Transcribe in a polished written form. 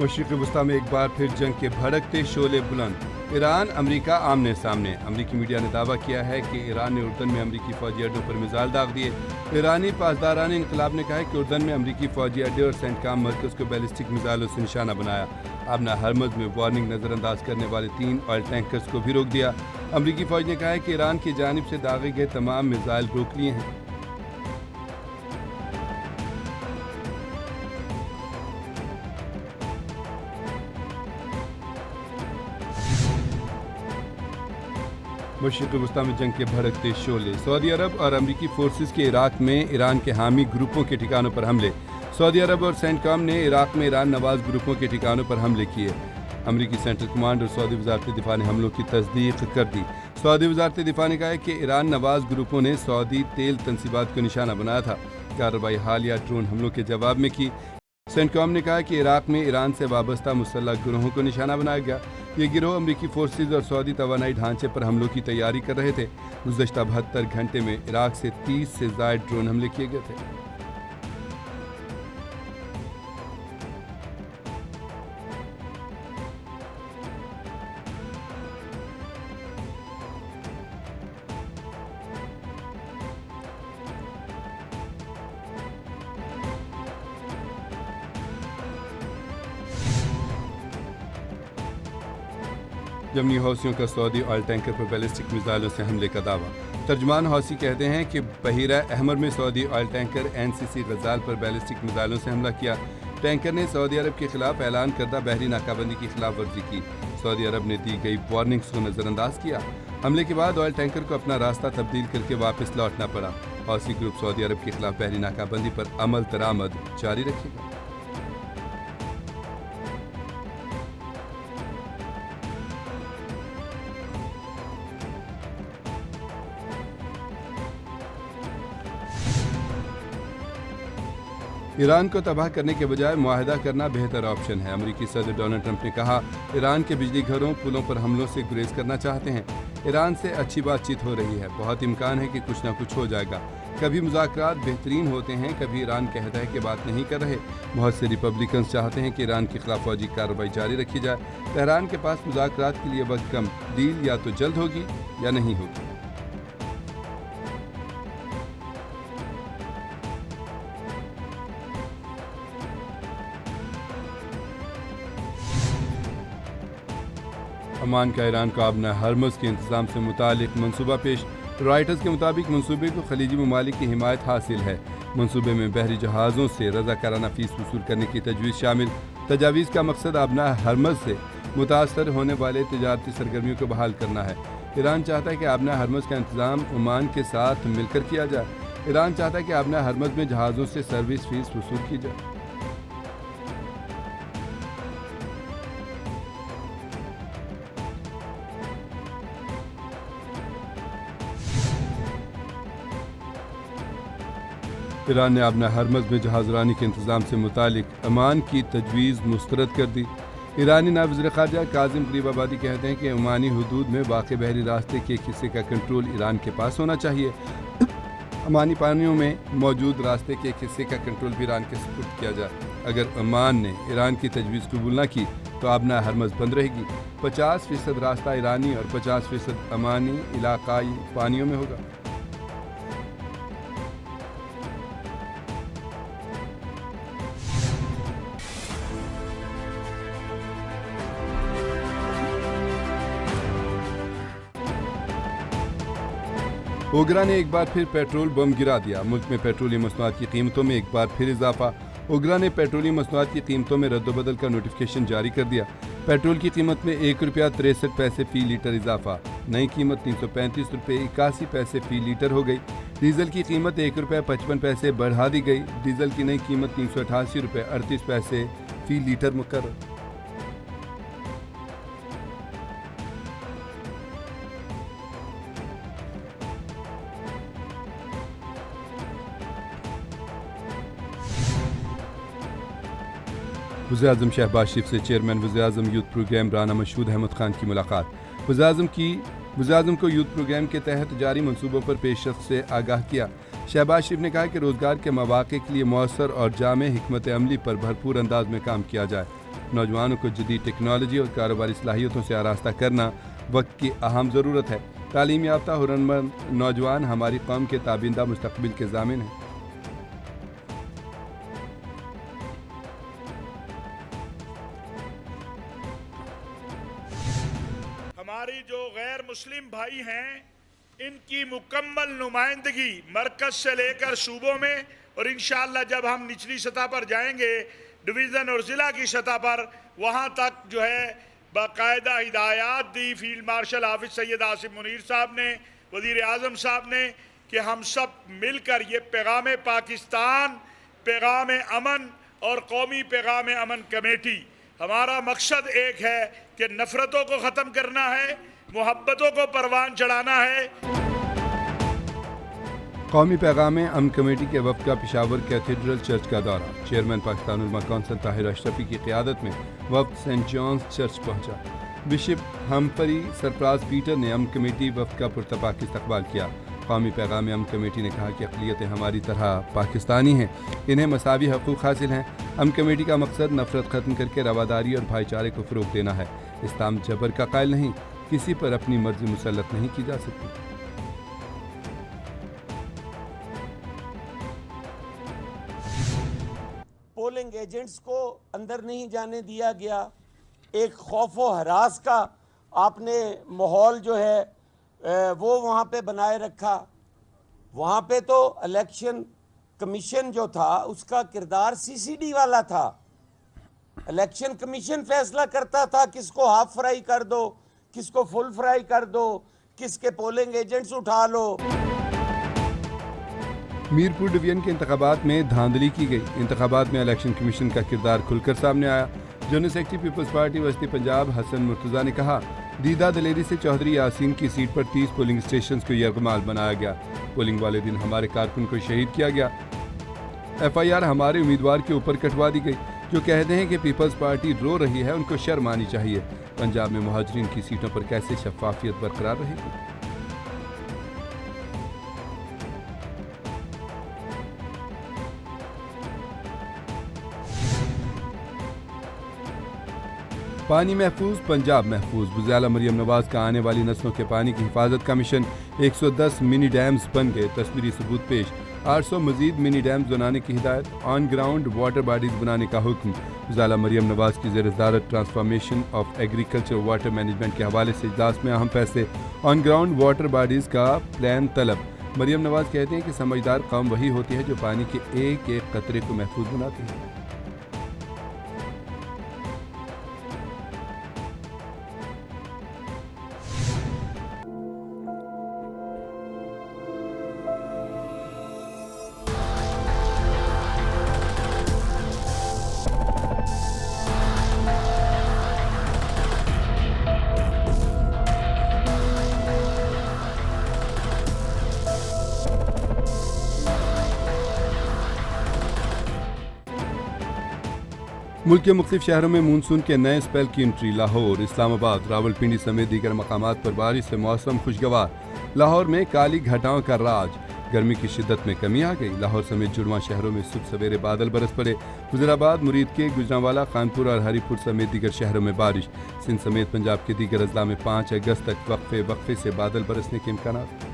مشرق وسطی میں ایک بار پھر جنگ کے بھڑکتے شعلے بلند، ایران امریکہ آمنے سامنے۔ امریکی میڈیا نے دعویٰ کیا ہے کہ ایران نے اردن میں امریکی فوجی اڈوں پر میزائل داغ دیے۔ ایرانی پاسداران انقلاب نے کہا ہے کہ اردن میں امریکی فوجی اڈے اور سینٹکام مرکز کو بیلسٹک میزائلوں سے نشانہ بنایا۔ ابنا ہرمز میں وارننگ نظر انداز کرنے والے 3 آئل ٹینکرز کو بھی روک دیا۔ امریکی فوج نے کہا ہے کہ ایران کی جانب سے داغے گئے تمام میزائل روک لیے ہیں۔ مشرق وسطی میں جنگ کے بھڑکتے شعلے، سعودی عرب اور امریکی فورسز کے عراق میں ایران کے حامی گروپوں کے ٹھکانوں پر حملے۔ سعودی عرب اور سینٹکام نے عراق میں ایران نواز گروپوں کے ٹھکانوں پر حملے کیے۔ امریکی سینٹرل کمانڈ اور سعودی وزارت دفاع نے حملوں کی تصدیق کر دی۔ سعودی وزارت دفاع نے کہا ہے کہ ایران نواز گروپوں نے سعودی تیل تنصیبات کو نشانہ بنایا تھا۔ کارروائی حالیہ ڈرون حملوں کے جواب میں کی۔ سینٹکام نے کہا کہ عراق میں ایران سے وابستہ مسلح گروہوں کو نشانہ بنایا گیا۔ یہ گروہ امریکی فورسز اور سعودی توانائی ڈھانچے پر حملوں کی تیاری کر رہے تھے۔ گزشتہ 72 گھنٹے میں عراق سے 30 سے زائد ڈرون حملے کیے گئے تھے۔ یمنی حوثیوں کا سعودی آئل ٹینکر پر بیلسٹک میزائلوں سے حملے کا دعویٰ۔ ترجمان حوثی کہتے ہیں کہ بحیرہ احمر میں سعودی آئل ٹینکر NCC غزال پر بیلسٹک میزائلوں سے حملہ کیا۔ ٹینکر نے سعودی عرب کے خلاف اعلان کردہ بحری ناکہ بندی کی خلاف ورزی کی۔ سعودی عرب نے دی گئی وارننگز کو نظر انداز کیا۔ حملے کے بعد آئل ٹینکر کو اپنا راستہ تبدیل کر کے واپس لوٹنا پڑا۔ حوثی گروپ سعودی عرب کے خلاف بحری ناکہ بندی پر عمل درآمد جاری رکھے گا۔ ایران کو تباہ کرنے کے بجائے معاہدہ کرنا بہتر آپشن ہے۔ امریکی صدر ڈونلڈ ٹرمپ نے کہا، ایران کے بجلی گھروں پلوں پر حملوں سے گریز کرنا چاہتے ہیں۔ ایران سے اچھی بات چیت ہو رہی ہے، بہت امکان ہے کہ کچھ نہ کچھ ہو جائے گا۔ کبھی مذاکرات بہترین ہوتے ہیں، کبھی ایران کہتا ہے کہ بات نہیں کر رہے۔ بہت سے ریپبلکنز چاہتے ہیں کہ ایران کے خلاف فوجی کارروائی جاری رکھی جائے۔ تہران کے پاس مذاکرات کے لیے وقت کم، ڈیل یا تو جلد ہوگی یا نہیں ہوگی۔ عمان کا ایران کو ابنا ہرمز کے انتظام سے متعلق منصوبہ پیش۔ رائٹرز کے مطابق منصوبے کو خلیجی ممالک کی حمایت حاصل ہے۔ منصوبے میں بحری جہازوں سے رضاکارانہ فیس وصول کرنے کی تجویز شامل۔ تجاویز کا مقصد ابنا ہرمز سے متاثر ہونے والے تجارتی سرگرمیوں کو بحال کرنا ہے۔ ایران چاہتا ہے کہ ابنا ہرمز کا انتظام عمان کے ساتھ مل کر کیا جائے۔ ایران چاہتا ہے کہ ابنا ہرمز میں جہازوں سے سروس فیس وصول کی جائے۔ ایران نے ابنا ہرمز میں جہاز رانی کے انتظام سے متعلق عمان کی تجویز مسترد کر دی۔ ایرانی نائب وزیر خارجہ کاظم غریب آبادی کہتے ہیں کہ عمانی حدود میں واقع بحری راستے کے ایک حصے کا کنٹرول ایران کے پاس ہونا چاہیے۔ عمانی پانیوں میں موجود راستے کے ایک حصے کا کنٹرول بھی ایران کے سپرد کیا جائے۔ اگر عمان نے ایران کی تجویز قبول نہ کی تو ابنا ہرمز بند رہے گی۔ 50% راستہ ایرانی اور 50% عمانی علاقائی پانیوں میں ہوگا۔ اوگرا نے ایک بار پھر پیٹرول بم گرا دیا۔ ملک میں پیٹرولیم مصنوعات کی قیمتوں میں ایک بار پھر اضافہ۔ اوگرا نے پیٹرولیم مصنوعات کی قیمتوں میں رد و بدل کا نوٹیفکیشن جاری کر دیا۔ پیٹرول کی قیمت میں ₹1.63 فی لیٹر اضافہ، نئی قیمت ₹335.81 فی لیٹر ہو گئی۔ ڈیزل کی قیمت ₹1.55 بڑھا دی گئی۔ ڈیزل کی نئی قیمت ₹388.38 فی لیٹر مقرر۔ وزیراعظم شہباز شریف سے چیئرمین وزیراعظم یوتھ پروگرام رانا مشہود احمد خان کی ملاقات۔ وزیراعظم کو یوتھ پروگرام کے تحت جاری منصوبوں پر پیش رفت سے آگاہ کیا۔ شہباز شریف نے کہا کہ روزگار کے مواقع کے لیے مؤثر اور جامع حکمت عملی پر بھرپور انداز میں کام کیا جائے۔ نوجوانوں کو جدید ٹیکنالوجی اور کاروباری صلاحیتوں سے آراستہ کرنا وقت کی اہم ضرورت ہے۔ تعلیم یافتہ ہنرمند نوجوان ہماری قوم کے تابندہ مستقبل کے ضامن ہیں۔ ہماری جو غیر مسلم بھائی ہیں ان کی مکمل نمائندگی مرکز سے لے کر صوبوں میں، اور انشاءاللہ جب ہم نچلی سطح پر جائیں گے ڈویژن اور ضلع کی سطح پر، وہاں تک جو ہے باقاعدہ ہدایات دی فیلڈ مارشل حافظ سید آصف منیر صاحب نے، وزیر اعظم صاحب نے، کہ ہم سب مل کر یہ پیغام پاکستان، پیغام امن اور قومی پیغام امن کمیٹی، ہمارا مقصد ایک ہے کہ نفرتوں کو ختم کرنا ہے، محبتوں کو پروان چڑھانا ہے۔ قومی پیغام امن کمیٹی کے وفد کا پشاور کیتھیڈرل چرچ کا دورہ۔ چیئرمین پاکستان علماء کونسل طاہر اشرفی کی قیادت میں وفد سینٹ جانز چرچ پہنچا۔ بشپ ہمفری سرفراز پیٹر نے امن کمیٹی وفد کا پرتپاک استقبال کیا۔ قومی پیغام امن کمیٹی نے کہا کہ اقلیتیں ہماری طرح پاکستانی ہیں، انہیں مساوی حقوق حاصل ہیں۔ امن کمیٹی کا مقصد نفرت ختم کر کے رواداری اور بھائی چارے کو فروغ دینا ہے۔ اسلام جبر کا قائل نہیں، کسی پر اپنی مرضی مسلط نہیں کی جا سکتی۔ پولنگ ایجنٹس کو اندر نہیں جانے دیا گیا، ایک خوف و ہراس کا آپ نے ماحول جو ہے وہ وہاں پہ بنائے رکھا۔ وہاں پہ تو الیکشن کمیشن جو تھا اس کا کردار سی سی ڈی والا تھا۔ الیکشن کمیشن فیصلہ کرتا تھا کس کو ہاف فرائی کر دو، کس کو فل فرائی کر دو، کس کے پولنگ ایجنٹس اٹھا لو۔ میرپور ڈویژن کے انتخابات میں دھاندلی کی گئی۔ انتخابات میں الیکشن کمیشن کا کردار کھل کر سامنے آیا۔ جنرل سیکرٹری پیپلز پارٹی وسطی پنجاب حسن مرتضیٰ نے کہا، دیدہ دلیری سے چودھری یاسین کی سیٹ پر 30 پولنگ اسٹیشنز کو یرغمال بنایا گیا۔ پولنگ والے دن ہمارے کارکن کو شہید کیا گیا۔ ایف آئی آر ہمارے امیدوار کے اوپر کٹوا دی گئی۔ جو کہتے ہیں کہ پیپلز پارٹی رو رہی ہے ان کو شرم آنی چاہیے۔ پنجاب میں مہاجرین کی سیٹوں پر کیسے شفافیت برقرار رہے گی؟ پانی محفوظ پنجاب محفوظ۔ وزیر اعلیٰ مریم نواز کا آنے والی نسلوں کے پانی کی حفاظت کا مشن۔ 110 منی ڈیمز بن گئے، تصویری ثبوت پیش۔ 800 مزید منی ڈیمز بنانے کی ہدایت۔ آن گراؤنڈ واٹر باڈیز بنانے کا حکم۔ وزیر اعلیٰ مریم نواز کی زیر صدارت transformation of agriculture water management کے حوالے سے اجلاس میں اہم فیصلے۔ آن گراؤنڈ واٹر باڈیز کا پلان طلب۔ مریم نواز کہتے ہیں کہ سمجھدار قوم وہی ہوتی ہے جو پانی کے ایک ایک قطرے کو محفوظ بناتی ہے۔ ملک کے مختلف شہروں میں مونسون کے نئے اسپیل کی انٹری۔ لاہور، اسلام آباد، راولپنڈی سمیت دیگر مقامات پر بارش سے موسم خوشگوار۔ لاہور میں کالی گھٹاؤں کا راج، گرمی کی شدت میں کمی آ گئی۔ لاہور سمیت جڑواں شہروں میں صبح سویرے بادل برس پڑے۔ وزیرآباد، مرید کے، گجرانوالہ، خانپور اور ہری پور سمیت دیگر شہروں میں بارش۔ سندھ سمیت پنجاب کے دیگر اضلاع میں 5 اگست تک وقفے وقفے سے بادل برسنے کے امکانات۔